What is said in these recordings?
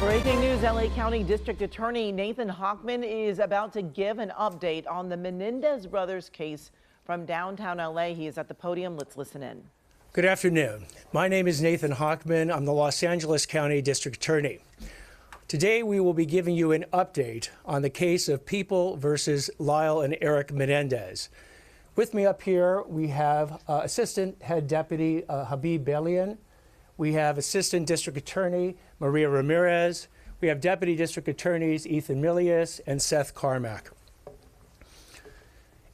Breaking news, LA County District Attorney Nathan Hochman is about to give an update on the Menendez brothers case from downtown LA. He is at the podium. Let's listen in. Good afternoon. My name is Nathan Hochman. I'm the Los Angeles County District Attorney. Today we will be giving you an update on the case of People versus Lyle and Eric Menendez. With me up here we have Assistant Head Deputy Habib Balian. We have Assistant District Attorney Maria Ramirez. We have Deputy District Attorneys Ethan Milius and Seth Carmack.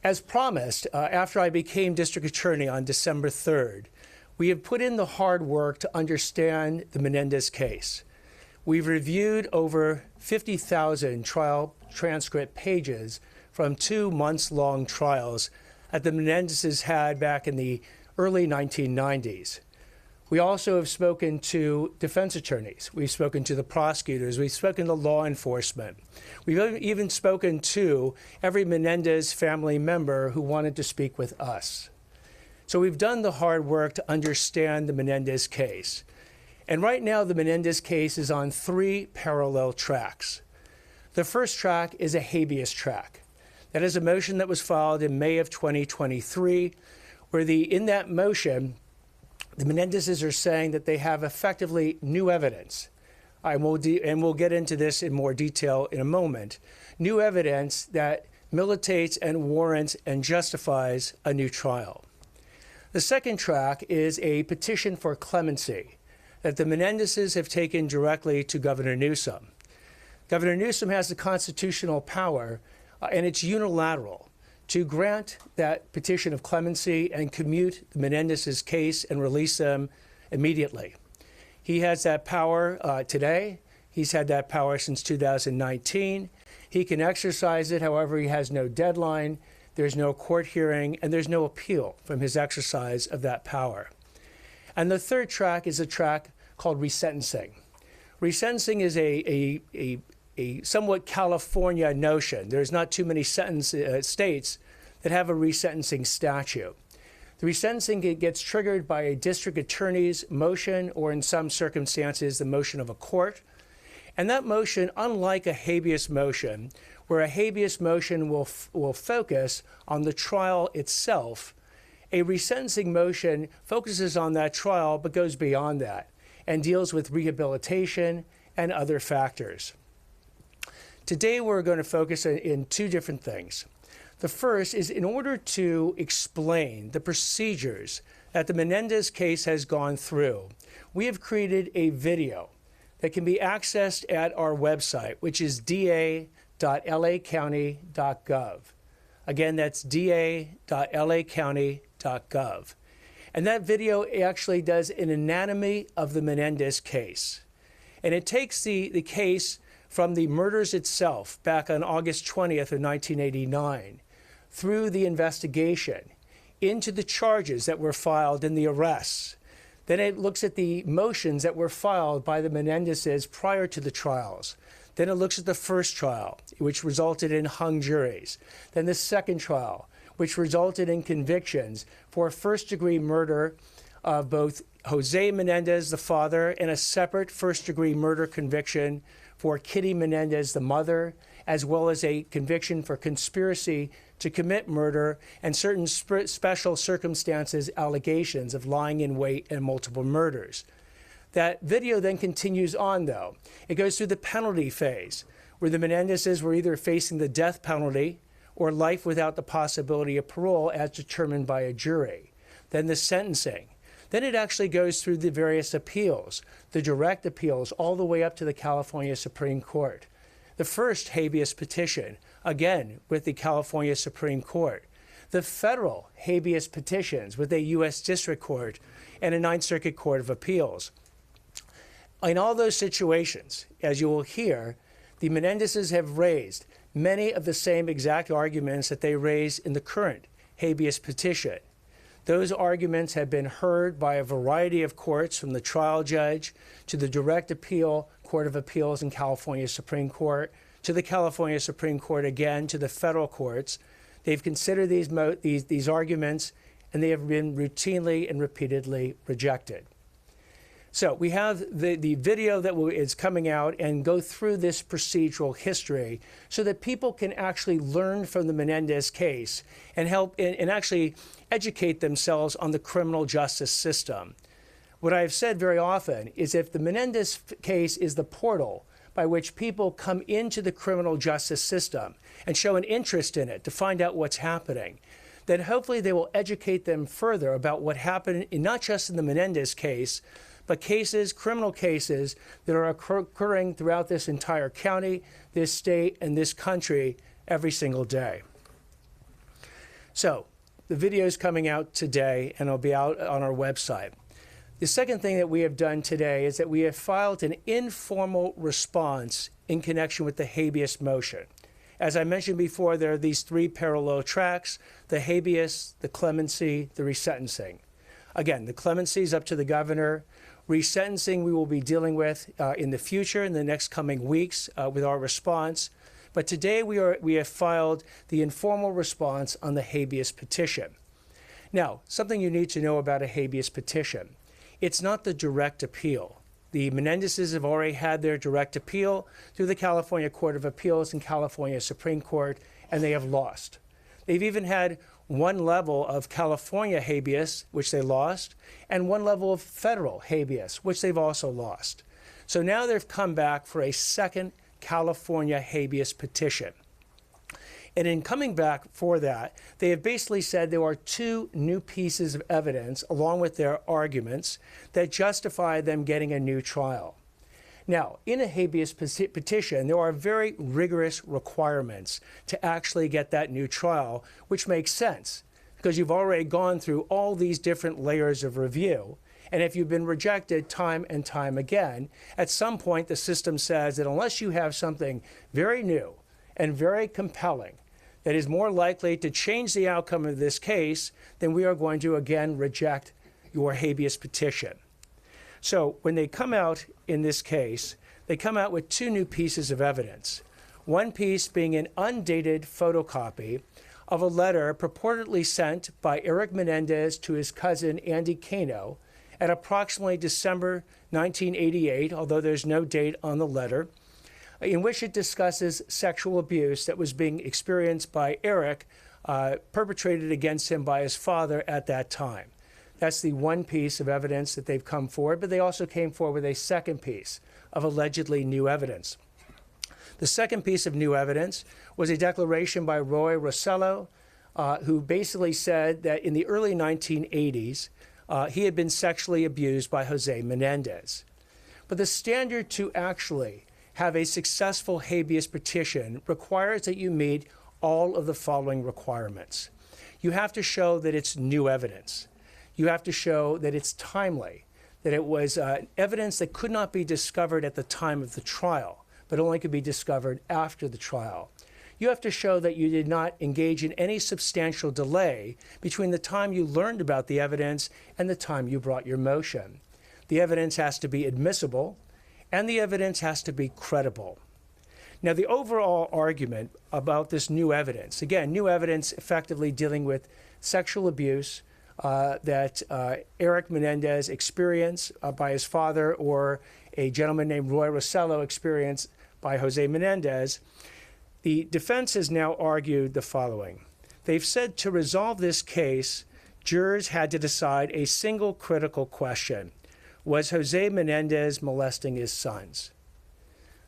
As promised, after I became District Attorney on December 3rd, we have put in the hard work to understand the Menendez case. We've reviewed over 50,000 trial transcript pages from 2 months-long trials that the Menendezes had back in the early 1990s. We also have spoken to defense attorneys. We've spoken to the prosecutors. We've spoken to law enforcement. We've even spoken to every Menendez family member who wanted to speak with us. So we've done the hard work to understand the Menendez case. And right now, the Menendez case is on 3 parallel tracks. The first track is a habeas track. That is a motion that was filed in May of 2023, where in that motion, the Menendezes are saying that they have effectively new evidence. And we'll get into this in more detail in a moment. New evidence that militates and warrants and justifies a new trial. The second track is a petition for clemency that the Menendezes have taken directly to Governor Newsom. Governor Newsom has the constitutional power, and it's unilateral, to grant that petition of clemency and commute the Menendez's case and release them immediately. He has that power today. He's had that power since 2019. He can exercise it, however, he has no deadline, there's no court hearing, and there's no appeal from his exercise of that power. And the third track is a track called resentencing. Resentencing is a somewhat California notion. There's not too many states that have a resentencing statute. The resentencing gets triggered by a district attorney's motion, or in some circumstances, the motion of a court. And that motion, unlike a habeas motion, where a habeas motion will focus on the trial itself, a resentencing motion focuses on that trial but goes beyond that and deals with rehabilitation and other factors. Today, we're going to focus in 2 different things. The first is in order to explain the procedures that the Menendez case has gone through, we have created a video that can be accessed at our website, which is da.lacounty.gov. Again, that's da.lacounty.gov. And that video actually does an anatomy of the Menendez case. And it takes the case from the murders itself back on August 20th of 1989, through the investigation, into the charges that were filed in the arrests. Then it looks at the motions that were filed by the Menendezes prior to the trials. Then it looks at the first trial, which resulted in hung juries. Then the second trial, which resulted in convictions for first-degree murder of both Jose Menendez, the father, and a separate first-degree murder conviction for Kitty Menendez, the mother, as well as a conviction for conspiracy to commit murder and certain special circumstances allegations of lying in wait and multiple murders. That video then continues on, though. It goes through the penalty phase, where the Menendezes were either facing the death penalty or life without the possibility of parole as determined by a jury. Then the sentencing. Then it actually goes through the various appeals, the direct appeals, all the way up to the California Supreme Court. The first habeas petition, again, with the California Supreme Court. The federal habeas petitions with a U.S. District Court and a Ninth Circuit Court of Appeals. In all those situations, as you will hear, the Menendezes have raised many of the same exact arguments that they raised in the current habeas petition. Those arguments have been heard by a variety of courts, from the trial judge to the direct appeal Court of Appeals in California Supreme Court, to the California Supreme Court again, to the federal courts. They've considered these arguments, and they have been routinely and repeatedly rejected. So we have the video that is coming out and go through this procedural history so that people can actually learn from the Menendez case and help and actually educate themselves on the criminal justice system. What I've said very often is if the Menendez case is the portal by which people come into the criminal justice system and show an interest in it to find out what's happening, then hopefully they will educate them further about what happened not just in the Menendez case, but cases, criminal cases that are occurring throughout this entire county, this state, and this country every single day. So the video is coming out today and it'll be out on our website. The second thing that we have done today is that we have filed an informal response in connection with the habeas motion. As I mentioned before, there are these three parallel tracks: the habeas, the clemency, the resentencing. Again, the clemency is up to the governor. Resentencing we will be dealing with in the future, in the next coming weeks, with our response. But today we have filed the informal response on the habeas petition. Now, something you need to know about a habeas petition. It's not the direct appeal. The Menendezes have already had their direct appeal through the California Court of Appeals and California Supreme Court, and they have lost. They've even had one level of California habeas, which they lost, and one level of federal habeas, which they've also lost. So now they've come back for a second California habeas petition. And in coming back for that, they have basically said there are two new pieces of evidence, along with their arguments, that justify them getting a new trial. Now, in a habeas petition, there are very rigorous requirements to actually get that new trial, which makes sense because you've already gone through all these different layers of review. And if you've been rejected time and time again, at some point the system says that unless you have something very new and very compelling that is more likely to change the outcome of this case, then we are going to again reject your habeas petition. So when they come out in this case, they come out with two new pieces of evidence. One piece being an undated photocopy of a letter purportedly sent by Eric Menendez to his cousin Andy Cano at approximately December 1988, although there's no date on the letter, in which it discusses sexual abuse that was being experienced by Eric, perpetrated against him by his father at that time. That's the one piece of evidence that they've come forward, but they also came forward with a second piece of allegedly new evidence. The second piece of new evidence was a declaration by Roy Rossello, who basically said that in the early 1980s, he had been sexually abused by Jose Menendez. But the standard to actually have a successful habeas petition requires that you meet all of the following requirements. You have to show that it's new evidence. You have to show that it's timely, that it was evidence that could not be discovered at the time of the trial, but only could be discovered after the trial. You have to show that you did not engage in any substantial delay between the time you learned about the evidence and the time you brought your motion. The evidence has to be admissible, and the evidence has to be credible. Now, the overall argument about this new evidence, again, new evidence effectively dealing with sexual abuse that Eric Menendez experienced by his father, or a gentleman named Roy Rossello experienced by Jose Menendez, the defense has now argued the following. They've said to resolve this case, jurors had to decide a single critical question: was Jose Menendez molesting his sons?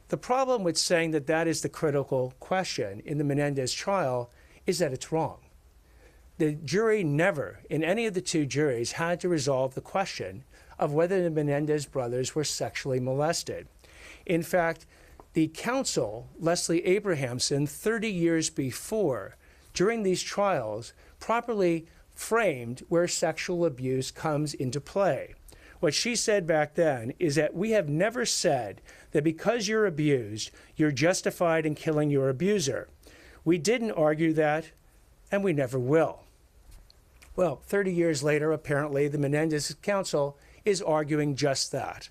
The problem with saying that that is the critical question in the Menendez trial is that it's wrong. The jury never, in any of the two juries, had to resolve the question of whether the Menendez brothers were sexually molested. In fact, the counsel, Leslie Abrahamson, 30 years before, during these trials, properly framed where sexual abuse comes into play. What she said back then is that we have never said that because you're abused, you're justified in killing your abuser. We didn't argue that, and we never will. Well, 30 years later, apparently, the Menendez counsel is arguing just that.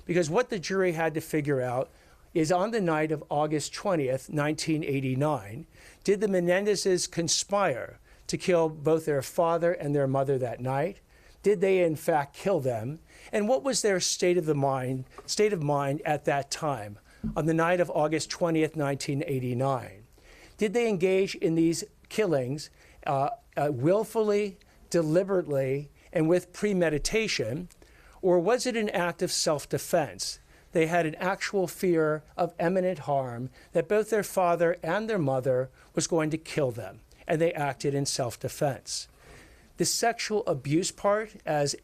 Because what the jury had to figure out is on the night of August 20th, 1989, did the Menendezes conspire to kill both their father and their mother that night? Did they in fact kill them? And what was their state of mind at that time, on the night of August 20th, 1989? Did they engage in these killings willfully, deliberately, and with premeditation, or was it an act of self-defense? They had an actual fear of imminent harm, that both their father and their mother was going to kill them, and they acted in self-defense. The sexual abuse part, as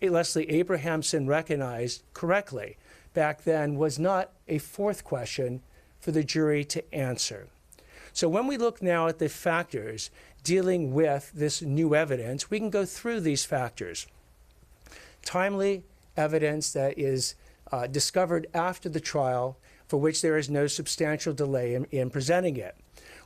Leslie Abrahamson recognized correctly back then, was not a fourth question for the jury to answer. So when we look now at the factors dealing with this new evidence, we can go through these factors. Timely evidence that is discovered after the trial, for which there is no substantial delay in presenting it.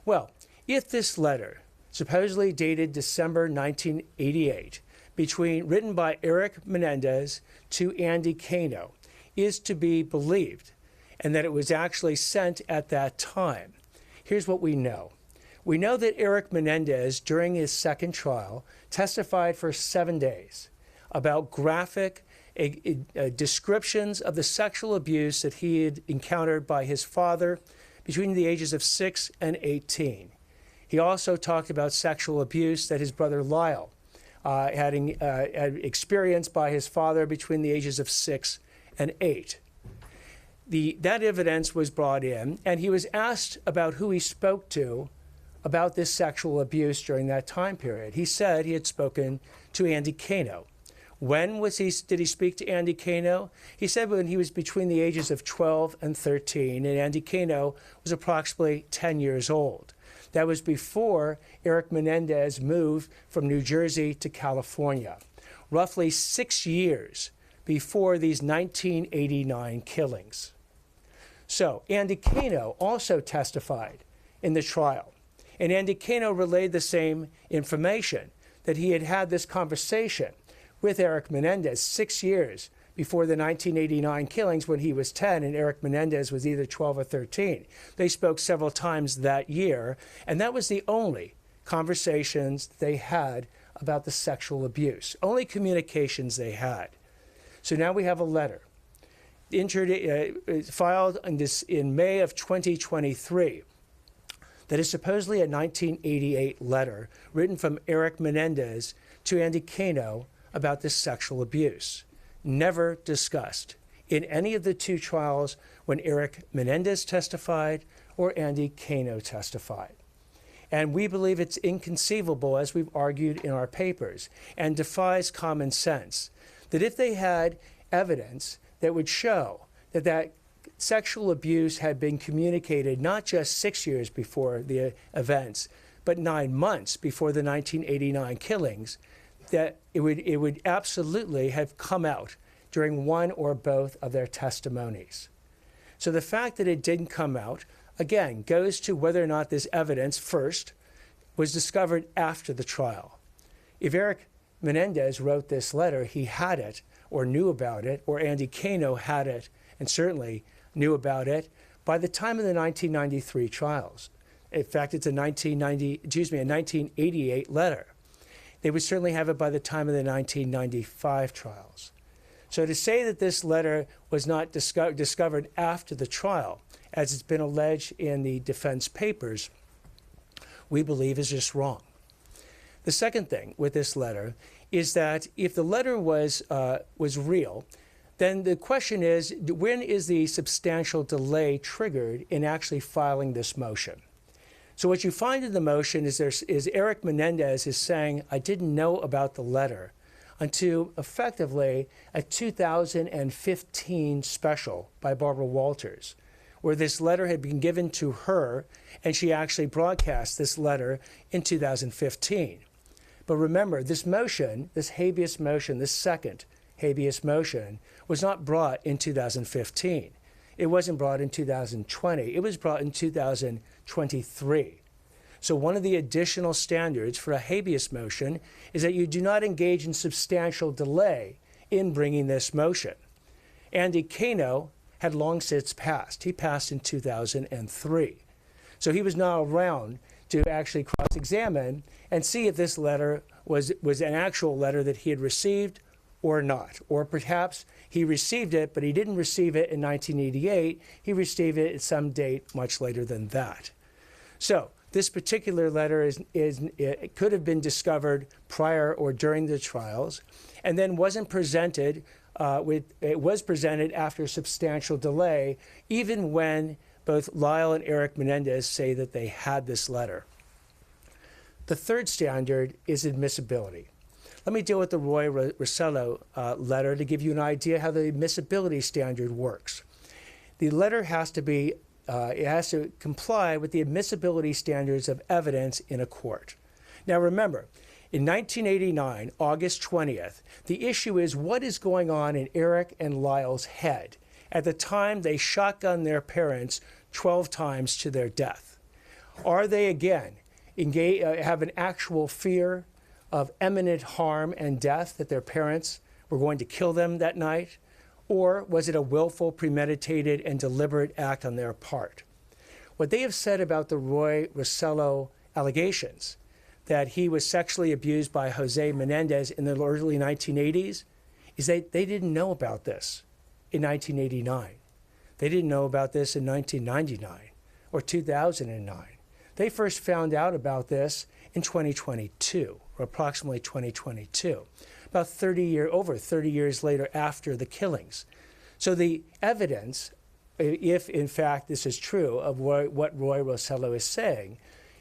Well, if this letter, supposedly dated December 1988, written by Eric Menendez to Andy Cano, is to be believed, and that it was actually sent at that time, here's what we know. We know that Eric Menendez, during his second trial, testified for 7 days about graphic descriptions of the sexual abuse that he had encountered by his father between the ages of 6 and 18. He also talked about sexual abuse that his brother Lyle had experienced by his father between the ages of 6 and 8. That evidence was brought in, and he was asked about who he spoke to about this sexual abuse during that time period. He said he had spoken to Andy Cano. When did he speak to Andy Cano? He said when he was between the ages of 12 and 13, and Andy Cano was approximately 10 years old. That was before Eric Menendez moved from New Jersey to California, roughly 6 years before these 1989 killings. So Andy Cano also testified in the trial, and Andy Cano relayed the same information, that he had had this conversation with Eric Menendez 6 years before the 1989 killings, when he was 10 and Eric Menendez was either 12 or 13. They spoke several times that year, and that was the only conversations they had about the sexual abuse, only communications they had. So now we have a letter filed in May of 2023 that is supposedly a 1988 letter written from Eric Menendez to Andy Cano about this sexual abuse, never discussed in any of the two trials when Eric Menendez testified or Andy Cano testified. And we believe it's inconceivable, as we've argued in our papers, and defies common sense, that if they had evidence that would show that sexual abuse had been communicated not just 6 years before the events, but 9 months before the 1989 killings, that it would absolutely have come out during one or both of their testimonies. So the fact that it didn't come out, again, goes to whether or not this evidence first was discovered after the trial. If Eric Menendez wrote this letter, he had it or knew about it, or Andy Cano had it and certainly knew about it by the time of the 1993 trials. In fact, it's a 1988 letter. They would certainly have it by the time of the 1995 trials. So to say that this letter was not discovered after the trial, as it's been alleged in the defense papers, we believe is just wrong. The second thing with this letter is that if the letter was real, then the question is, when is the substantial delay triggered in actually filing this motion? So what you find in the motion is Eric Menendez is saying, I didn't know about the letter until effectively a 2015 special by Barbara Walters, where this letter had been given to her, and she actually broadcast this letter in 2015. But remember, this motion, this habeas motion, this second habeas motion, was not brought in 2015. It wasn't brought in 2020. It was brought in 2023. So one of the additional standards for a habeas motion is that you do not engage in substantial delay in bringing this motion. Andy Cano had long since passed. He passed in 2003. So he was not around to actually cross-examine and see if this letter was an actual letter that he had received or not. Or perhaps he received it, but he didn't receive it in 1988. He received it at some date much later than that. So this particular letter it could have been discovered prior or during the trials, and then wasn't presented. It was presented after substantial delay, even when both Lyle and Eric Menendez say that they had this letter. The third standard is admissibility. Let me deal with the Roy Rossello letter to give you an idea how the admissibility standard works. The letter has to comply with the admissibility standards of evidence in a court. Now remember, in 1989, August 20th, the issue is what is going on in Eric and Lyle's head at the time they shotgunned their parents 12 times to their death. Are they again have an actual fear of imminent harm and death, that their parents were going to kill them that night? Or was it a willful, premeditated, and deliberate act on their part? What they have said about the Roy Rossello allegations, that he was sexually abused by Jose Menendez in the early 1980s, is that they didn't know about this in 1989. They didn't know about this in 1999 or 2009. They first found out about this in 2022, or approximately 2022, about over 30 years later after the killings. So the evidence, if in fact this is true of what Roy Rossello is saying,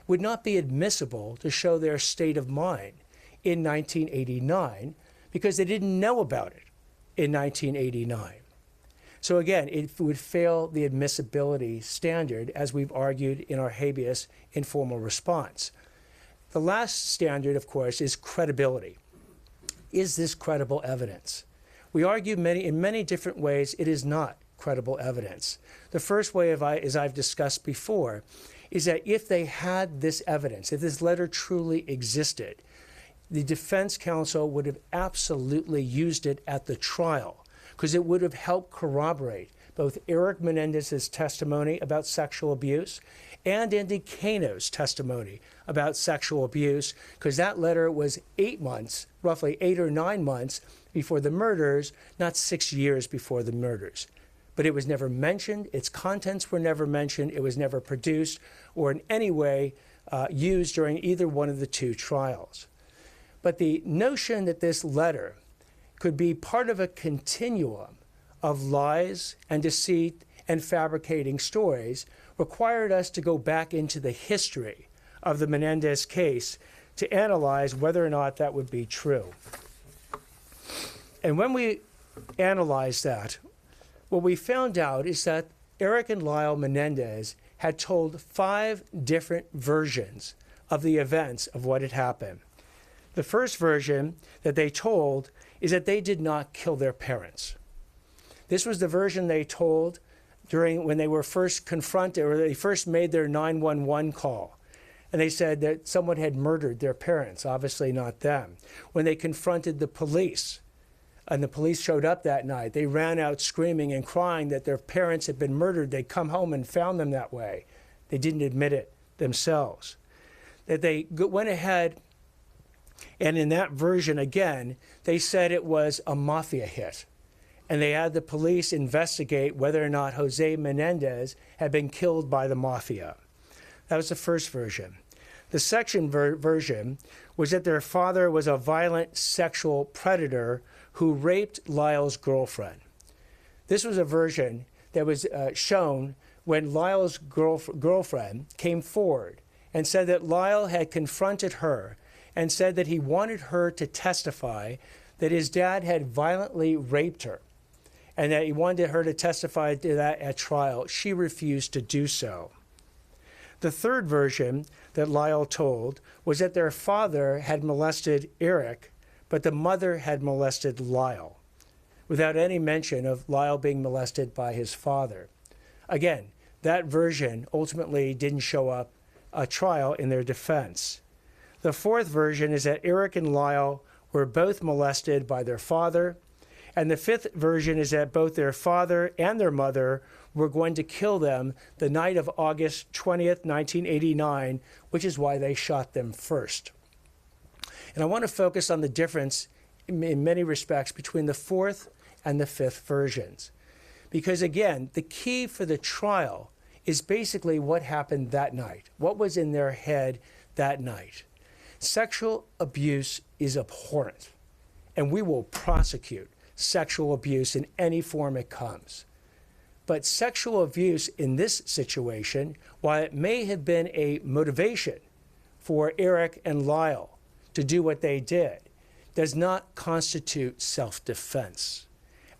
would not be admissible to show their state of mind in 1989 because they didn't know about it in 1989. So again, it would fail the admissibility standard, as we've argued in our habeas informal response. The last standard, of course, is credibility. Is this credible evidence? We argue in many different ways it is not credible evidence. The first way, as I've discussed before, is that if they had this evidence, if this letter truly existed, the defense counsel would have absolutely used it at the trial, because it would have helped corroborate both Eric Menendez's testimony about sexual abuse and Andy Cano's testimony about sexual abuse, because that letter was 8 months, roughly 8 or 9 months before the murders, not 6 years before the murders. But it was never mentioned, its contents were never mentioned, it was never produced or in any way used during either one of the two trials. But the notion that this letter could be part of a continuum of lies and deceit and fabricating stories required us to go back into the history of the Menendez case to analyze whether or not that would be true. And when we analyzed that, what we found out is that Eric and Lyle Menendez had told 5 different versions of the events of what had happened. The first version that they told is that they did not kill their parents. This was the version they told when they were first confronted, or they first made their 911 call. And they said that someone had murdered their parents, obviously not them. When they confronted the police, and the police showed up that night, they ran out screaming and crying that their parents had been murdered. They'd come home and found them that way. They didn't admit it themselves. That they went ahead, and in that version, again, they said it was a mafia hit. And they had the police investigate whether or not Jose Menendez had been killed by the mafia. That was the first version. The second version was that their father was a violent sexual predator who raped Lyle's girlfriend. This was a version that was shown when Lyle's girlfriend came forward and said that Lyle had confronted her and said that he wanted her to testify that his dad had violently raped her and that he wanted her to testify to that at trial. She refused to do so. The third version that Lyle told was that their father had molested Eric, but the mother had molested Lyle, without any mention of Lyle being molested by his father. Again, that version ultimately didn't show up at trial in their defense. The fourth version is that Eric and Lyle were both molested by their father, and the fifth version is that both their father and their mother were going to kill them the night of August 20th, 1989, which is why they shot them first. And I want to focus on the difference in many respects between the fourth and the fifth versions. Because again, the key for the trial is basically what happened that night, what was in their head that night. Sexual abuse is abhorrent, and we will prosecute sexual abuse in any form it comes. But sexual abuse in this situation, while it may have been a motivation for Eric and Lyle to do what they did, does not constitute self-defense.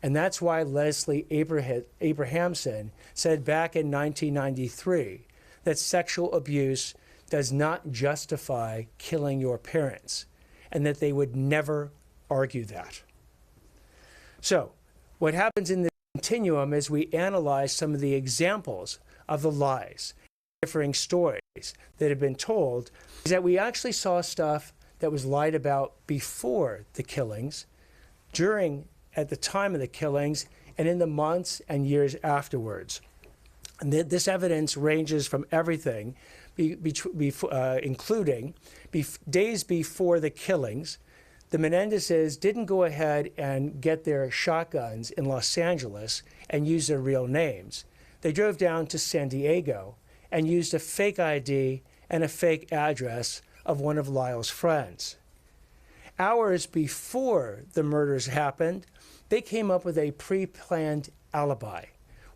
And that's why Leslie Abrahamson said back in 1993 that sexual abuse does not justify killing your parents, and that they would never argue that. So what happens in the continuum is we analyze some of the examples of the lies, differing stories that have been told, is that we actually saw stuff that was lied about before the killings, at the time of the killings, and in the months and years afterwards. And this evidence ranges from everything, including days before the killings. The Menendezes didn't go ahead and get their shotguns in Los Angeles and use their real names. They drove down to San Diego and used a fake ID and a fake address of one of Lyle's friends. Hours before the murders happened, they came up with a pre-planned alibi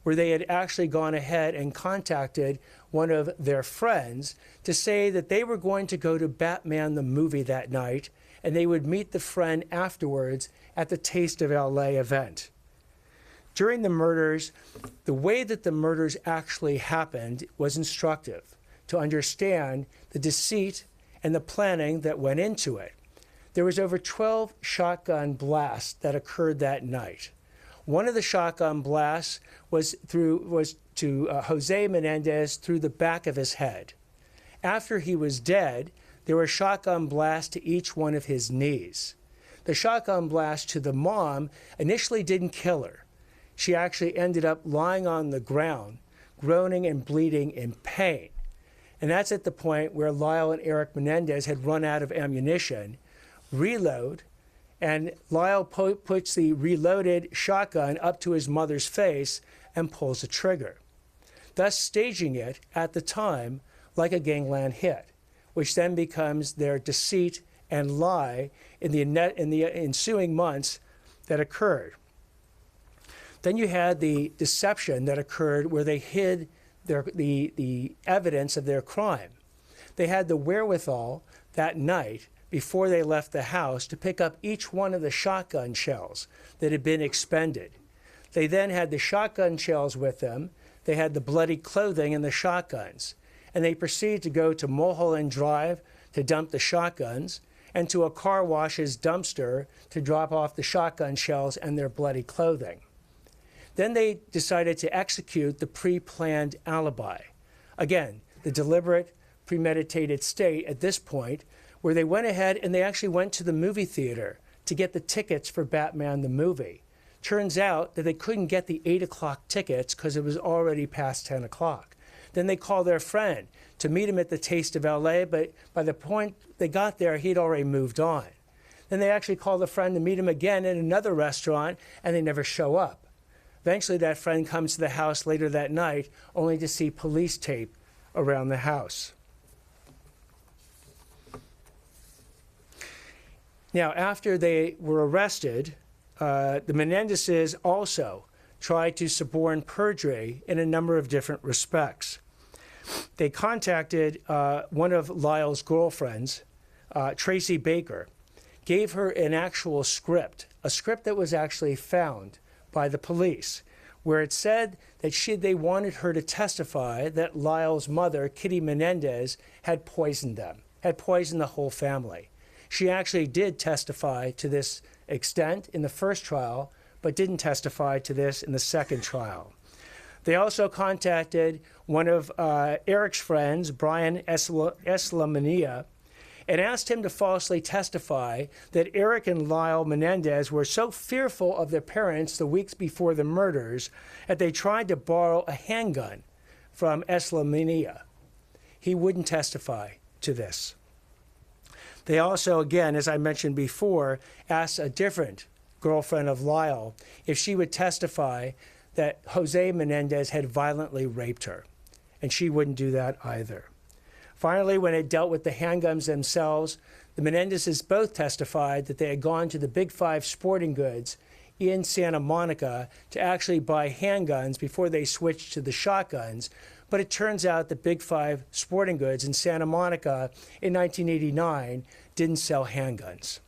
where they had actually gone ahead and contacted one of their friends to say that they were going to go to Batman the movie that night, and they would meet the friend afterwards at the Taste of LA event. During the murders, the way that the murders actually happened was instructive to understand the deceit and the planning that went into it. There was over 12 shotgun blasts that occurred that night. One of the shotgun blasts was to Jose Menendez through the back of his head. After he was dead, there were shotgun blasts to each one of his knees. The shotgun blast to the mom initially didn't kill her. She actually ended up lying on the ground, groaning and bleeding in pain. And that's at the point where Lyle and Eric Menendez had run out of ammunition, reload, and Lyle puts the reloaded shotgun up to his mother's face and pulls the trigger, thus staging it at the time like a gangland hit, which then becomes their deceit and lie in the ensuing months that occurred. Then you had the deception that occurred where they hid the evidence of their crime. They had the wherewithal that night before they left the house to pick up each one of the shotgun shells that had been expended. They then had the shotgun shells with them. They had the bloody clothing and the shotguns. And they proceeded to go to Mulholland Drive to dump the shotguns and to a car wash's dumpster to drop off the shotgun shells and their bloody clothing. Then they decided to execute the pre-planned alibi. Again, the deliberate, premeditated state at this point where they went ahead and they actually went to the movie theater to get the tickets for Batman the movie. Turns out that they couldn't get the 8 o'clock tickets because it was already past 10 o'clock. Then they called their friend to meet him at the Taste of LA, but by the point they got there, he'd already moved on. Then they actually called a friend to meet him again at another restaurant, and they never show up. Eventually, that friend comes to the house later that night, only to see police tape around the house. Now, after they were arrested, the Menendezes also tried to suborn perjury in a number of different respects. They contacted one of Lyle's girlfriends, Tracy Baker, gave her an actual script, a script that was actually found by the police, where it said that they wanted her to testify that Lyle's mother, Kitty Menendez, had poisoned them, had poisoned the whole family. She actually did testify to this extent in the first trial, but didn't testify to this in the second trial. They also contacted one of Eric's friends, Brian Eslamania, and asked him to falsely testify that Eric and Lyle Menendez were so fearful of their parents the weeks before the murders that they tried to borrow a handgun from Eslamania. He wouldn't testify to this. They also, again, as I mentioned before, asked a different girlfriend of Lyle if she would testify that Jose Menendez had violently raped her, and she wouldn't do that either. Finally, when it dealt with the handguns themselves, the Menendezes both testified that they had gone to the Big Five Sporting Goods in Santa Monica to actually buy handguns before they switched to the shotguns. But it turns out that Big Five Sporting Goods in Santa Monica in 1989 didn't sell handguns.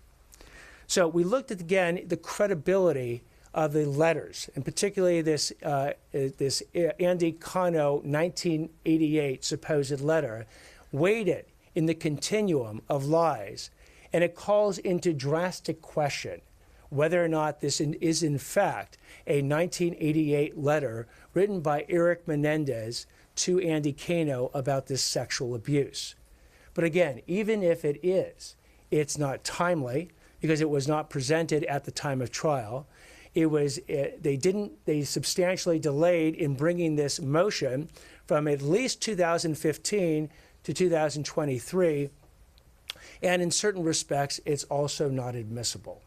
So we looked at, again, the credibility of the letters, and particularly this Andy Cano 1988 supposed letter, weighed it in the continuum of lies, and it calls into drastic question whether or not this is in fact a 1988 letter written by Eric Menendez to Andy Cano about this sexual abuse. But again, even if it is, it's not timely because it was not presented at the time of trial. They substantially delayed in bringing this motion from at least 2015 to 2023, and in certain respects, it's also not admissible,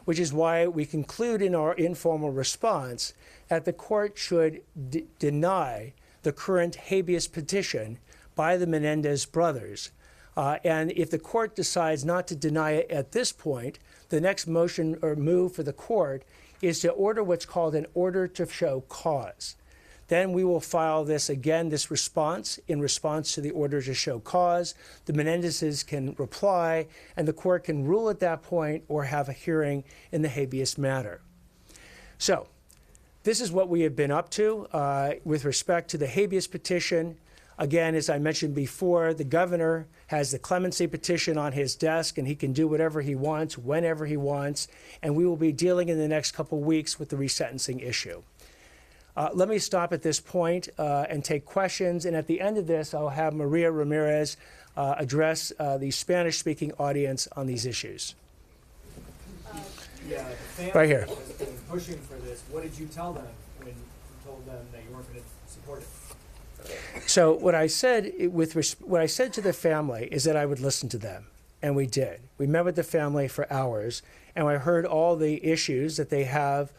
which is why we conclude in our informal response that the court should deny the current habeas petition by the Menendez brothers. And if the court decides not to deny it at this point, the next motion or move for the court is to order what's called an order to show cause. Then we will file this again, this response, in response to the order to show cause. The Menendezes can reply, and the court can rule at that point or have a hearing in the habeas matter. So this is what we have been up to with respect to the habeas petition. Again, as I mentioned before, the governor has the clemency petition on his desk, and he can do whatever he wants, whenever he wants, and we will be dealing in the next couple weeks with the resentencing issue. Let me stop at this point and take questions, and at the end of this, I'll have Maria Ramirez address the Spanish-speaking audience on these issues. Yeah, the family right here. has been pushing for this. What did you tell them when you told them that you weren't going to support it? So what I said to the family is that I would listen to them, and we did. We met with the family for hours, and I heard all the issues that they have,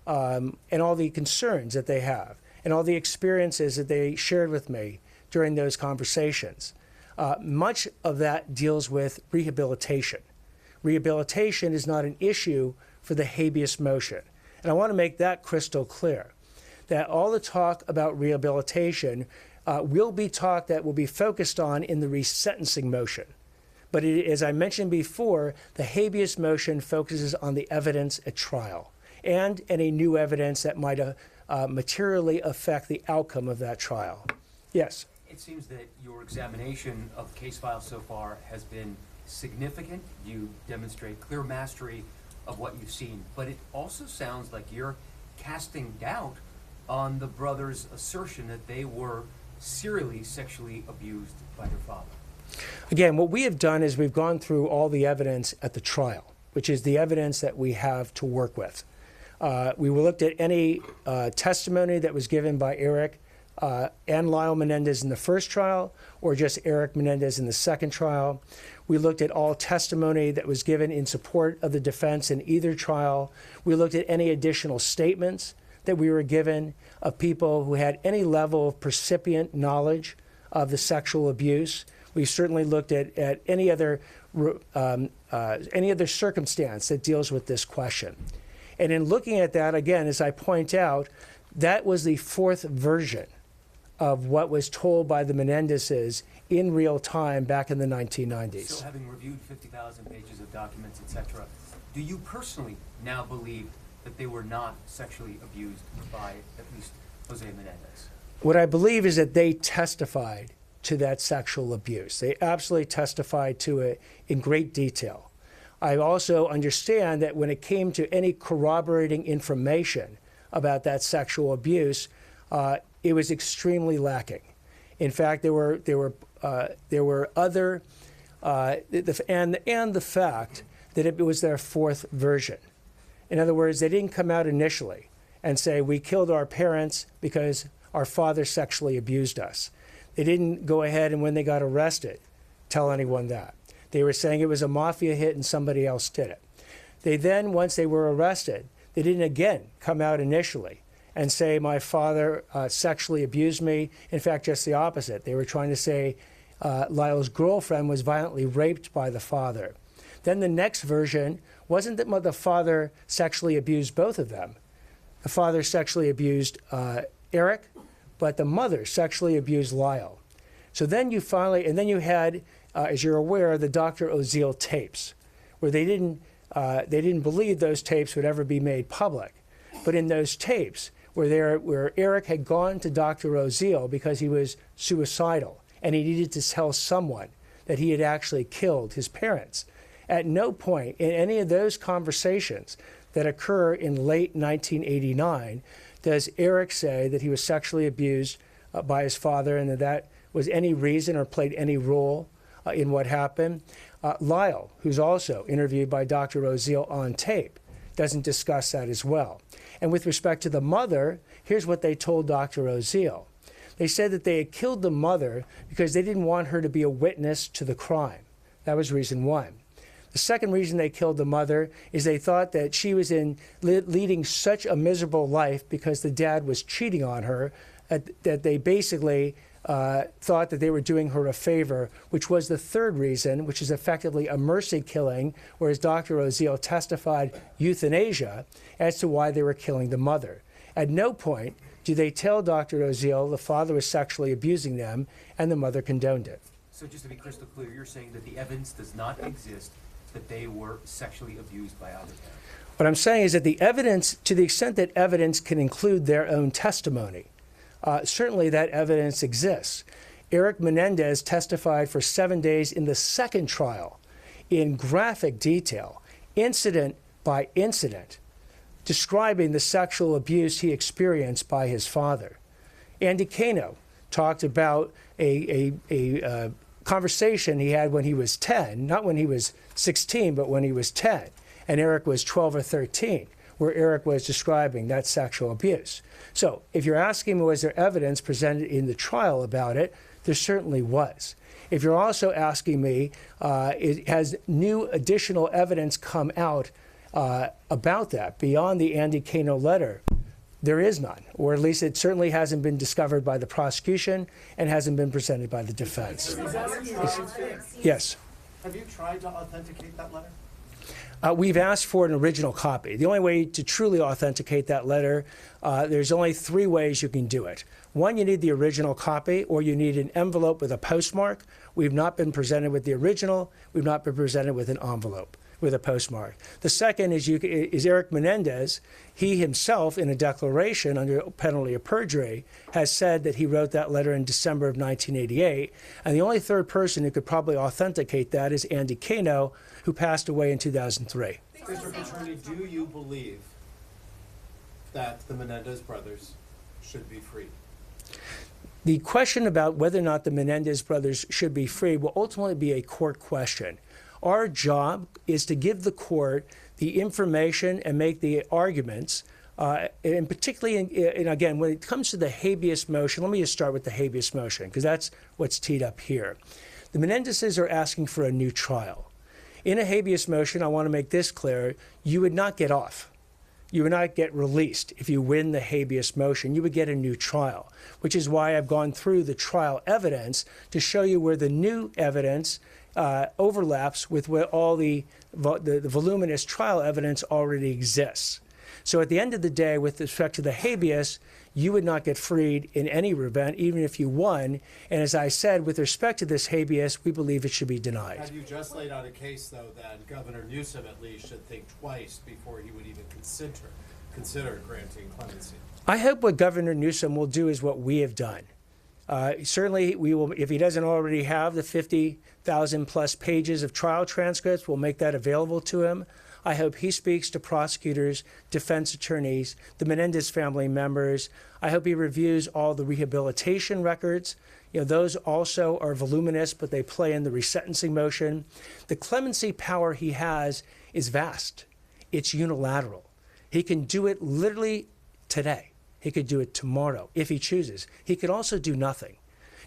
and all the concerns that they have, and all the experiences that they shared with me during those conversations. Much of that deals with rehabilitation. Rehabilitation is not an issue for the habeas motion. And I want to make that crystal clear, that all the talk about rehabilitation will be talk that will be focused on in the resentencing motion. But as I mentioned before, the habeas motion focuses on the evidence at trial and any new evidence that might materially affect the outcome of that trial. Yes? It seems that your examination of the case file so far has been significant. You demonstrate clear mastery of what you've seen, but it also sounds like you're casting doubt on the brothers' assertion that they were serially sexually abused by their father. Again, what we have done is we've gone through all the evidence at the trial, which is the evidence that we have to work with. We looked at any testimony that was given by Eric and Lyle Menendez in the first trial, or just Eric Menendez in the second trial. We looked at all testimony that was given in support of the defense in either trial. We looked at any additional statements that we were given of people who had any level of percipient knowledge of the sexual abuse. We certainly looked at any other circumstance that deals with this question. And in looking at that, again, as I point out, that was the fourth version of what was told by the Menendezes in real time back in the 1990s. So having reviewed 50,000 pages of documents, etc., do you personally now believe that they were not sexually abused by at least Jose Menendez? What I believe is that they testified to that sexual abuse. They absolutely testified to it in great detail. I also understand that when it came to any corroborating information about that sexual abuse, it was extremely lacking. In fact, there were other, and the fact that it was their fourth version. In other words, they didn't come out initially and say, we killed our parents because our father sexually abused us. They didn't go ahead and when they got arrested, tell anyone that. They were saying it was a mafia hit and somebody else did it. They then, once they were arrested, they didn't again come out initially and say my father sexually abused me. In fact, just the opposite. They were trying to say Lyle's girlfriend was violently raped by the father. Then the next version wasn't that the father sexually abused both of them. The father sexually abused Eric, but the mother sexually abused Lyle. So then you finally, and then you had, as you're aware, the Dr. Oziel tapes, where they didn't believe those tapes would ever be made public. But in those tapes, where Eric had gone to Dr. Oziel because he was suicidal and he needed to tell someone that he had actually killed his parents. At no point in any of those conversations that occur in late 1989 does Eric say that he was sexually abused by his father and that was any reason or played any role in what happened. Lyle, who's also interviewed by Dr. Oziel on tape, doesn't discuss that as well. And with respect to the mother, here's what they told Dr. Oziel. They said that they had killed the mother because they didn't want her to be a witness to the crime. That was reason one. The second reason they killed the mother is they thought that she was leading such a miserable life because the dad was cheating on her that they basically thought that they were doing her a favor, which was the third reason, which is effectively a mercy killing, whereas Dr. Oziel testified euthanasia as to why they were killing the mother. At no point do they tell Dr. Oziel the father was sexually abusing them and the mother condoned it. So just to be crystal clear, you're saying that the evidence does not exist that they were sexually abused by either parent? What I'm saying is that the evidence, to the extent that evidence can include their own testimony, certainly that evidence exists. Eric Menendez testified for 7 days in the second trial in graphic detail, incident by incident, describing the sexual abuse he experienced by his father. Andy Cano talked about a conversation he had when he was 10, not when he was 16, but when he was 10, and Eric was 12 or 13, where Eric was describing that sexual abuse. So if you're asking me, was there evidence presented in the trial about it, there certainly was. If you're also asking me, has new additional evidence come out about that beyond the Andy Cano letter? There is none, or at least it certainly hasn't been discovered by the prosecution and hasn't been presented by the defense. Yes. Have you tried to authenticate that letter? We've asked for an original copy. The only way to truly authenticate that letter, there's only 3 ways you can do it. One, you need the original copy, or you need an envelope with a postmark. We've not been presented with the original. We've not been presented with an envelope with a postmark. The second is Eric Menendez. He himself, in a declaration under penalty of perjury, has said that he wrote that letter in December of 1988. And the only third person who could probably authenticate that is Andy Cano, who passed away in 2003. District Attorney, do you believe that the Menendez brothers should be free? The question about whether or not the Menendez brothers should be free will ultimately be a court question. Our job is to give the court the information and make the arguments, and particularly, and again, when it comes to the habeas motion, let me just start with the habeas motion, because that's what's teed up here. The Menendezes are asking for a new trial. In a habeas motion, I want to make this clear, you would not get off. You would not get released if you win the habeas motion. You would get a new trial, which is why I've gone through the trial evidence to show you where the new evidence overlaps with what all the voluminous trial evidence already exists. So at the end of the day, with respect to the habeas, you would not get freed in any event, even if you won. And as I said, with respect to this habeas, we believe it should be denied. Have you just laid out a case, though, that Governor Newsom at least should think twice before he would even consider granting clemency? I hope what Governor Newsom will do is what we have done. Certainly, we will, if he doesn't already have the 50,000 plus pages of trial transcripts, we'll make that available to him. I hope he speaks to prosecutors, defense attorneys, the Menendez family members. I hope he reviews all the rehabilitation records. You know, those also are voluminous, but they play in the resentencing motion. The clemency power he has is vast. It's unilateral. He can do it literally today. He could do it tomorrow if he chooses. He could also do nothing.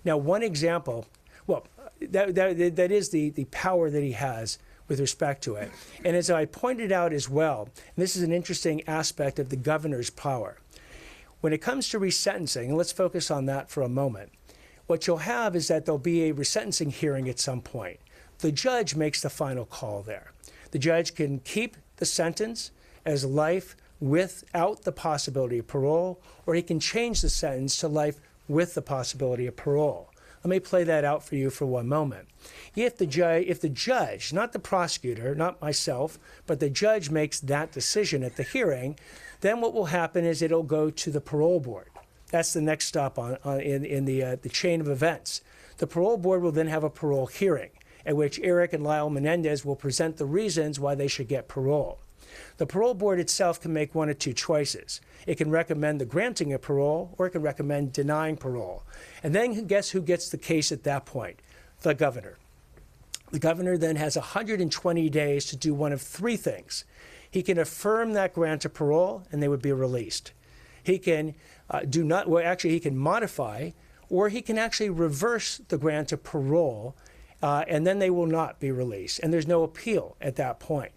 Now, one example, well, that is the power that he has with respect to it. And as I pointed out as well, and this is an interesting aspect of the governor's power. When it comes to resentencing, and let's focus on that for a moment, what you'll have is that there'll be a resentencing hearing at some point. The judge makes the final call there. The judge can keep the sentence as life without the possibility of parole, or he can change the sentence to life with the possibility of parole. Let me play that out for you for one moment. If the judge, not the prosecutor, not myself, but the judge makes that decision at the hearing, then what will happen is it'll go to the parole board. That's the next stop in the chain of events. The parole board will then have a parole hearing at which Eric and Lyle Menendez will present the reasons why they should get parole. The parole board itself can make one of two choices. It can recommend the granting of parole, or it can recommend denying parole. And then guess who gets the case at that point? The governor. The governor then has 120 days to do one of three things. He can affirm that grant of parole, and they would be released. He can he can modify, or he can actually reverse the grant of parole, and then they will not be released. And there's no appeal at that point.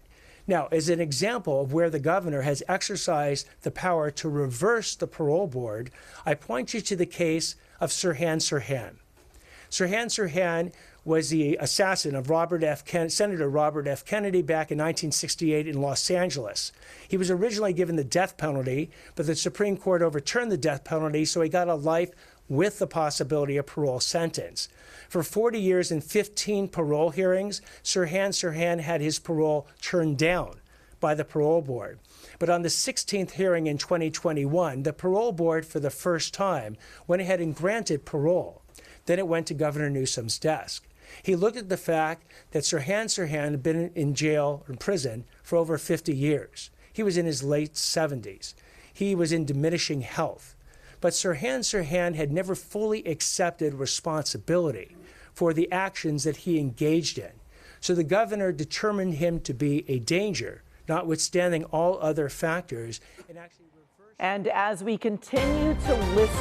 Now, as an example of where the governor has exercised the power to reverse the parole board, I point you to the case of Sirhan Sirhan. Sirhan Sirhan was the assassin of Senator Robert F. Kennedy back in 1968 in Los Angeles. He was originally given the death penalty, but the Supreme Court overturned the death penalty, so he got a life with the possibility of parole sentence. For 40 years and 15 parole hearings, Sirhan Sirhan had his parole turned down by the parole board. But on the 16th hearing in 2021, the parole board for the first time went ahead and granted parole. Then it went to Governor Newsom's desk. He looked at the fact that Sirhan Sirhan had been in jail or in prison for over 50 years. He was in his late 70s. He was in diminishing health. But Sirhan Sirhan had never fully accepted responsibility for the actions that he engaged in. So the governor determined him to be a danger, notwithstanding all other factors. And as we continue to listen